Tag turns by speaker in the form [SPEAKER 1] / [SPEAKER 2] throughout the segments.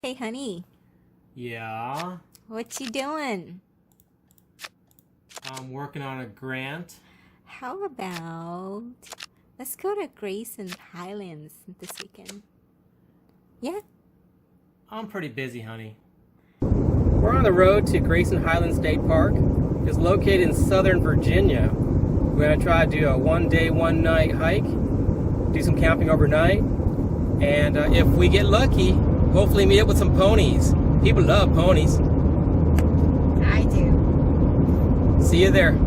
[SPEAKER 1] Hey, honey,
[SPEAKER 2] Yeah,
[SPEAKER 1] what you doing?
[SPEAKER 2] I'm working on a grant.
[SPEAKER 1] How about let's go to Grayson Highlands this weekend? Yeah?
[SPEAKER 2] I'm pretty busy, honey.
[SPEAKER 3] We're on the road to Grayson Highlands State Park. It's located in southern Virginia. We're going to try to do a one-day, one-night hike, do some camping overnight, and if we get lucky, hopefully meet up with some ponies. People love ponies.
[SPEAKER 1] I do.
[SPEAKER 3] See you there.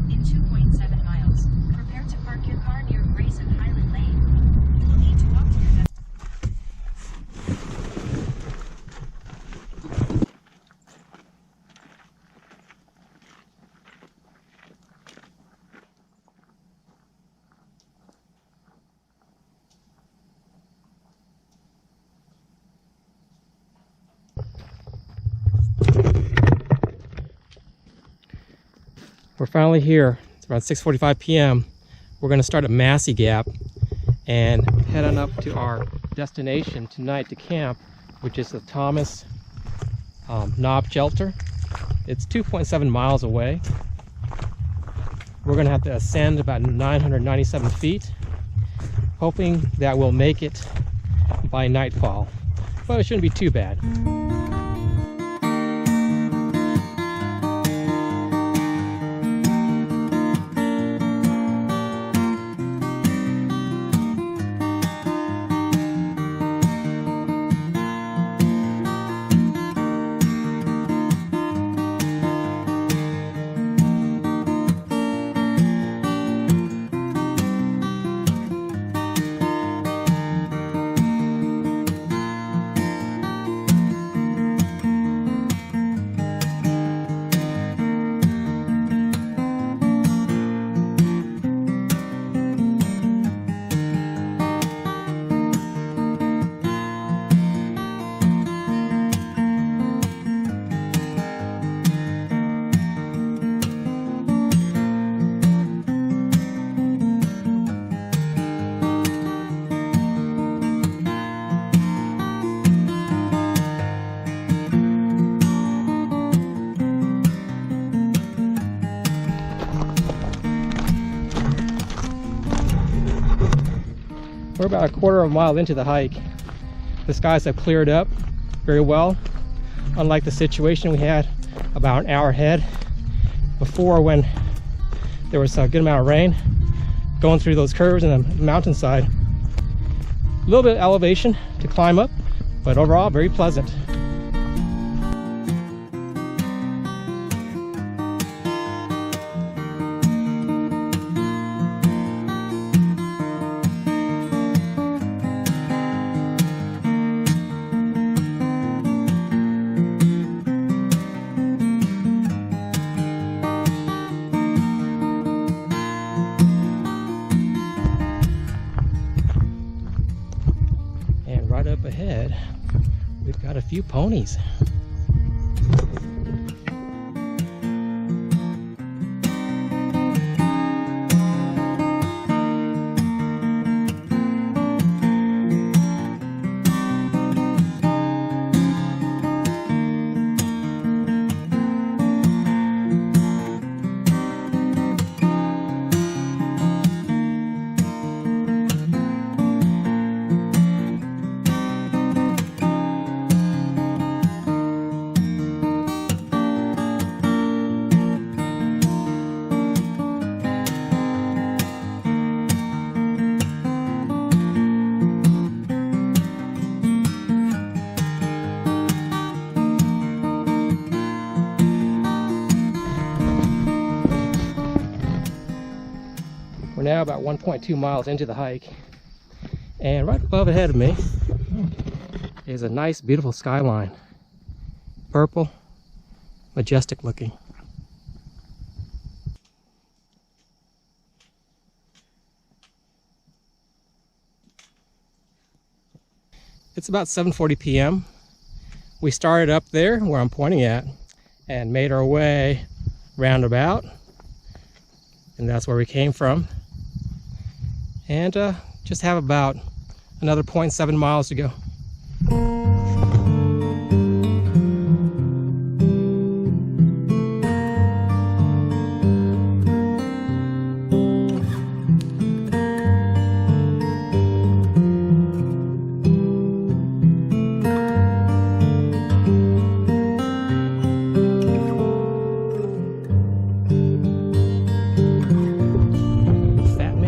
[SPEAKER 4] In 2.7 miles, prepare to park your car near Grayson Highland Lane. You will need to walk to your
[SPEAKER 3] We're finally here. It's around 6:45 p.m. We're going to start at Massey Gap and head on up to our destination tonight to camp, which is the Thomas Knob Shelter. It's 2.7 miles away. We're going to have to ascend about 997 feet, hoping that we'll make it by nightfall. But it shouldn't be too bad. We're about a quarter of a mile into the hike. The skies have cleared up very well, unlike the situation we had about an hour ahead before when there was a good amount of rain going through those curves in the mountainside. A little bit of elevation to climb up, but overall very pleasant. And right up ahead, we've got a few ponies. We're now about 1.2 miles into the hike, and right above ahead of me is a nice, beautiful skyline. Purple, majestic looking. It's about 7:40 p.m. We started up there where I'm pointing at and made our way roundabout, and that's where we came from, and just have about another 0.7 miles to go.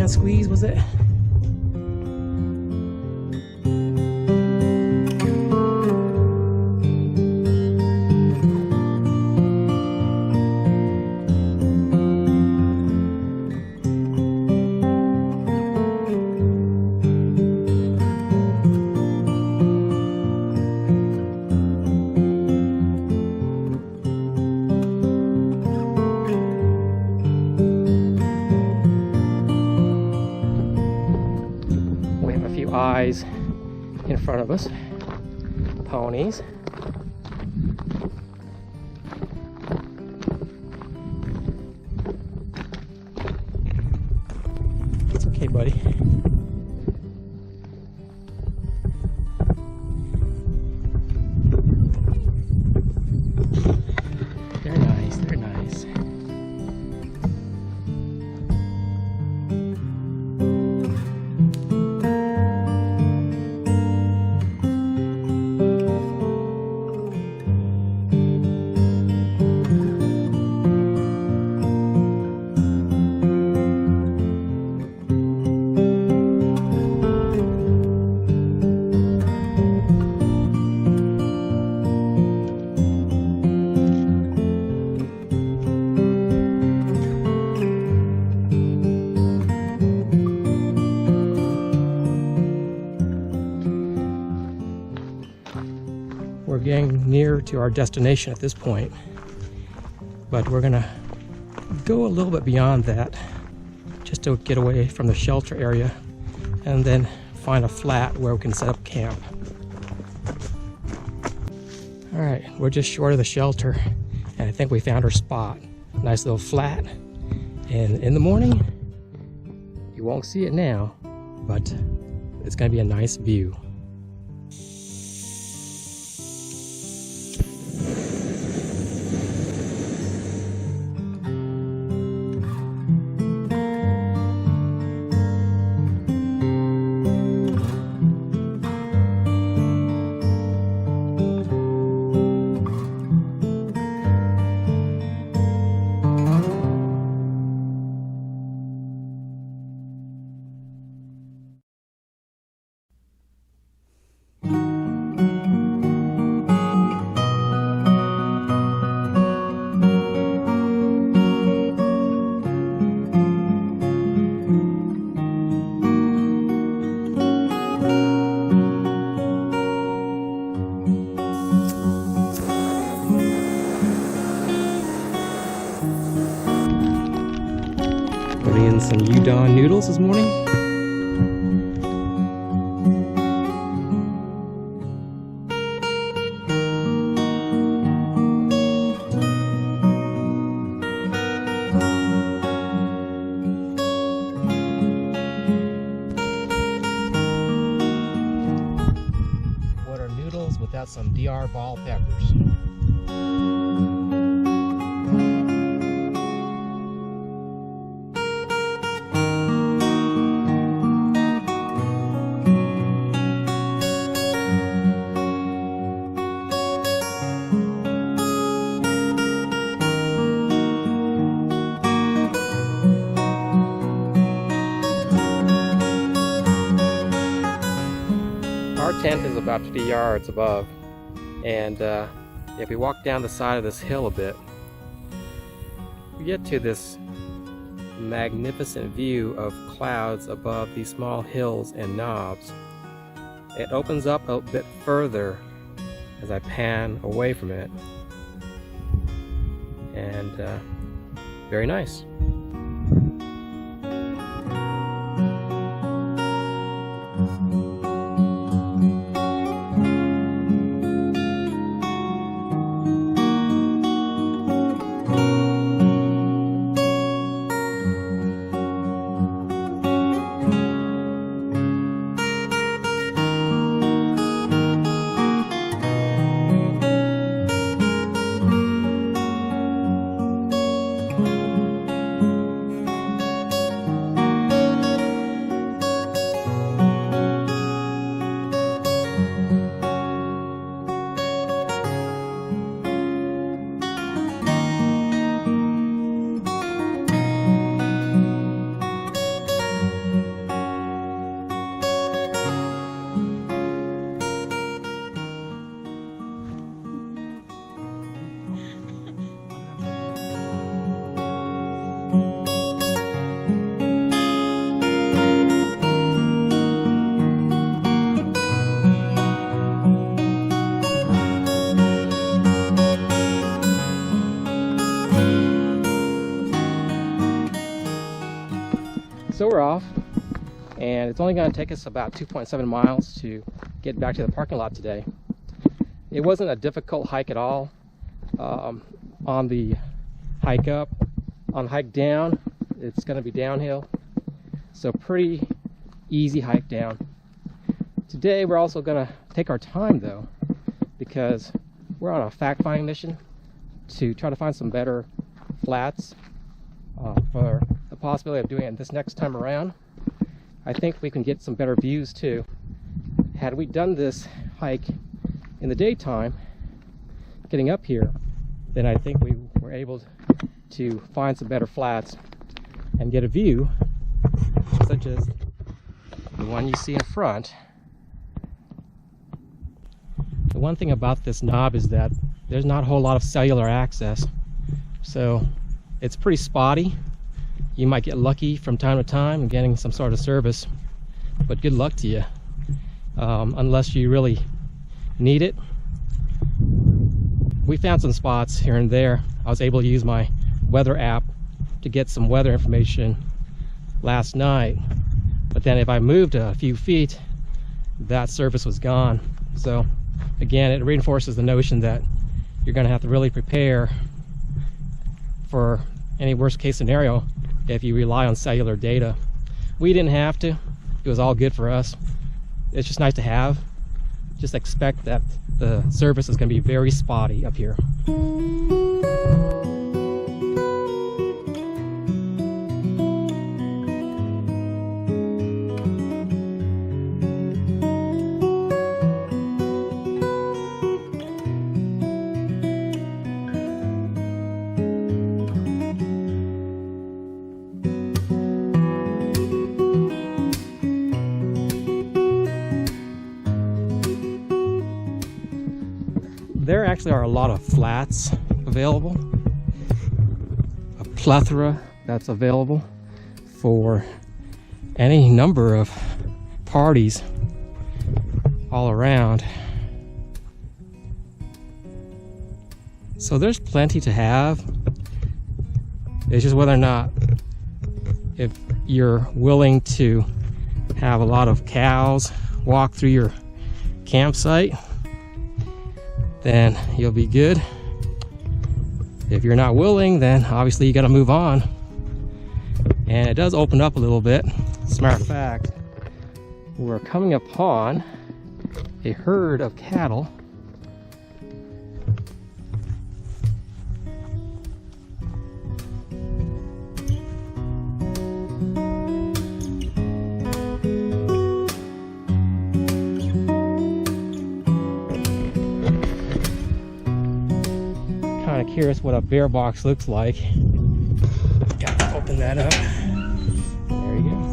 [SPEAKER 3] Squeeze, was it? Eyes in front of us. Ponies. It's okay, buddy. They're nice, they're nice. We're getting near to our destination at this point, but we're gonna go a little bit beyond that just to get away from the shelter area and then find a flat where we can set up camp. All right, we're just short of the shelter and I think we found our spot. Nice little flat, and in the morning, you won't see it now, but it's gonna be a nice view. Putting in some udon noodles this morning. What are noodles without some DR ball peppers? Our tent is about 50 yards above, and if we walk down the side of this hill a bit, we get to this magnificent view of clouds above these small hills and knobs. It opens up a bit further as I pan away from it. and very nice. So we're off, and it's only going to take us about 2.7 miles to get back to the parking lot today. It wasn't a difficult hike at all. On the hike up, on the hike down, it's going to be downhill, so pretty easy hike down. Today we're also going to take our time though, because we're on a fact-finding mission to try to find some better flats for the possibility of doing it this next time around. I think we can get some better views too. Had we done this hike in the daytime, getting up here, then I think we were able to find some better flats and get a view such as the one you see in front. The one thing about this knob is that there's not a whole lot of cellular access, so it's pretty spotty. You might get lucky from time to time in getting some sort of service, but good luck to you, unless you really need it. We found some spots here and there. I was able to use my weather app to get some weather information last night, but then if I moved a few feet, that service was gone. So again, it reinforces the notion that you're going to have to really prepare for any worst case scenario if you rely on cellular data. We didn't have to. It was all good for us. It's just nice to have. Just expect that the service is going to be very spotty up here. There actually are a lot of flats available, a plethora that's available for any number of parties all around. So there's plenty to have. It's just whether or not, if you're willing to have a lot of cows walk through your campsite, then you'll be good. If you're not willing, then obviously you got to move on. And it does open up a little bit. As a matter of fact, we're coming upon a herd of cattle. Kind of curious what a bear box looks like. Gotta open that up. There you go.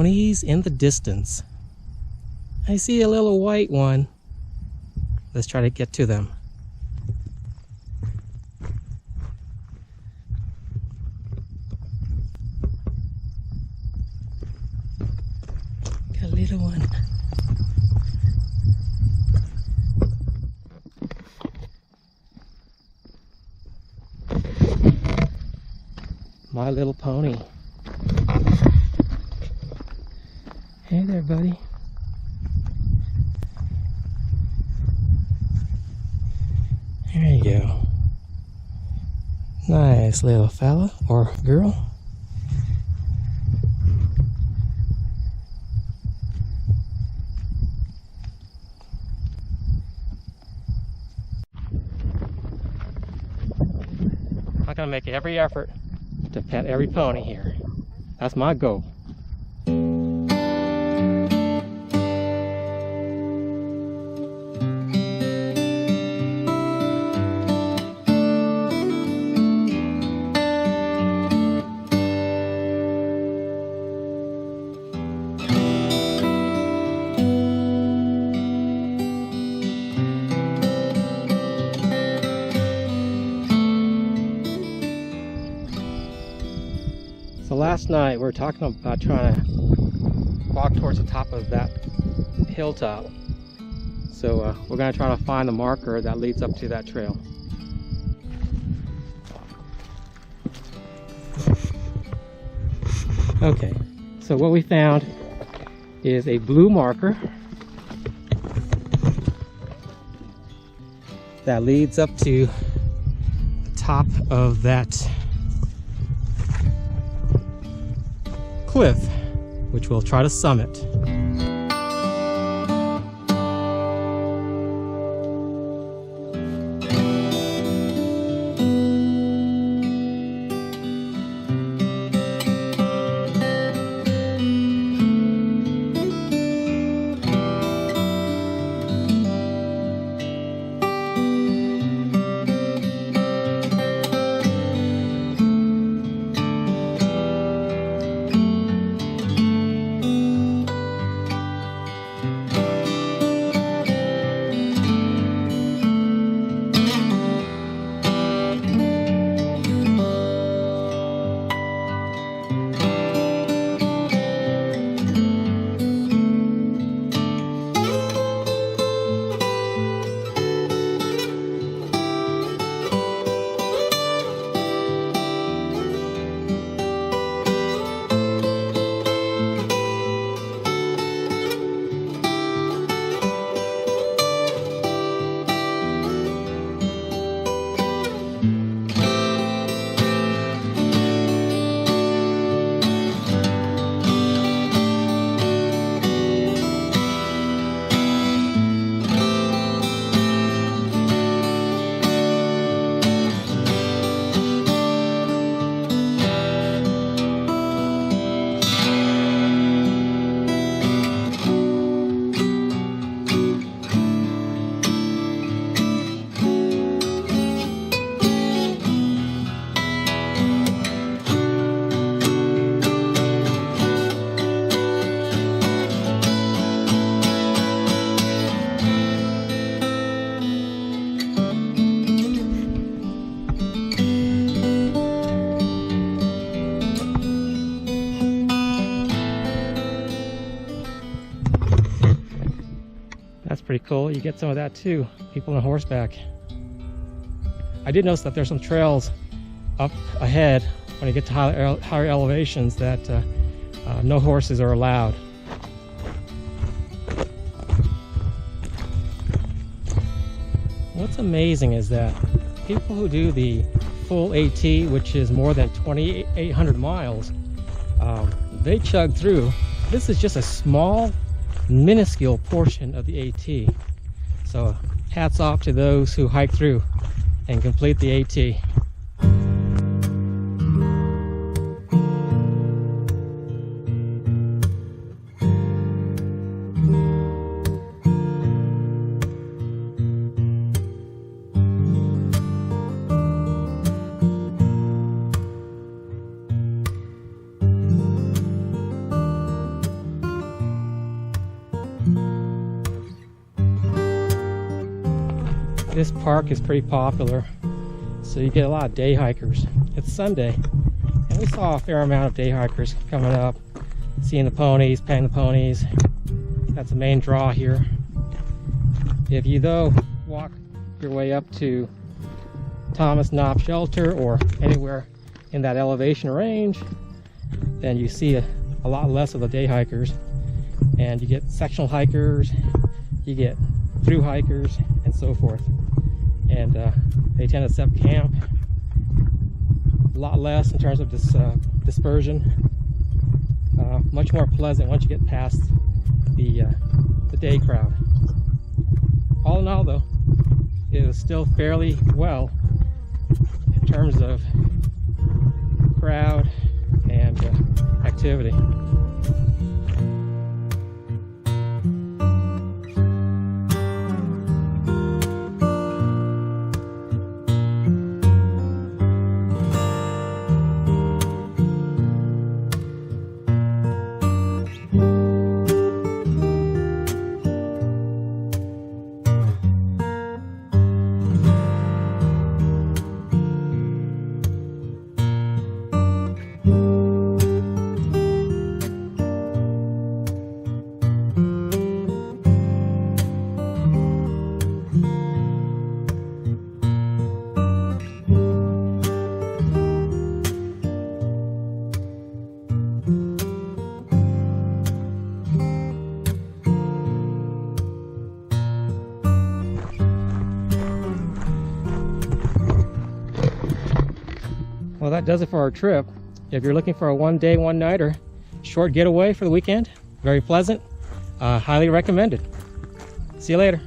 [SPEAKER 3] ponies in the distance. I see a little white one. Let's try to get to them. Got a little one. My little pony. Hey there, buddy. There you go. Nice little fella or girl. I'm gonna make every effort to pet every pony here. That's my goal. So last night we were talking about trying to walk towards the top of that hilltop. So we're going to try to find the marker that leads up to that trail. Okay, so what we found is a blue marker that leads up to the top of that cliff, which we'll try to summit. That's pretty cool. You get some of that too, people on horseback. I did notice that there's some trails up ahead when you get to higher elevations that no horses are allowed. What's amazing is that people who do the full AT, which is more than 2,800 miles, they chug through. This is just a small, minuscule portion of the AT. So hats off to those who hike through and complete the AT. This park is pretty popular, so you get a lot of day hikers. It's Sunday, and we saw a fair amount of day hikers coming up, seeing the ponies, petting the ponies. That's the main draw here. If you though walk your way up to Thomas Knob Shelter or anywhere in that elevation range, then you see a lot less of the day hikers, and you get sectional hikers, you get through hikers, and so forth. And they tend to set up camp a lot less in terms of this dispersion. Much more pleasant once you get past the day crowd. All in all, though, it is still fairly well in terms of crowd and activity. Well, that does it for our trip. If you're looking for a one-day, one-nighter short getaway for the weekend, very pleasant, highly recommended. See you later.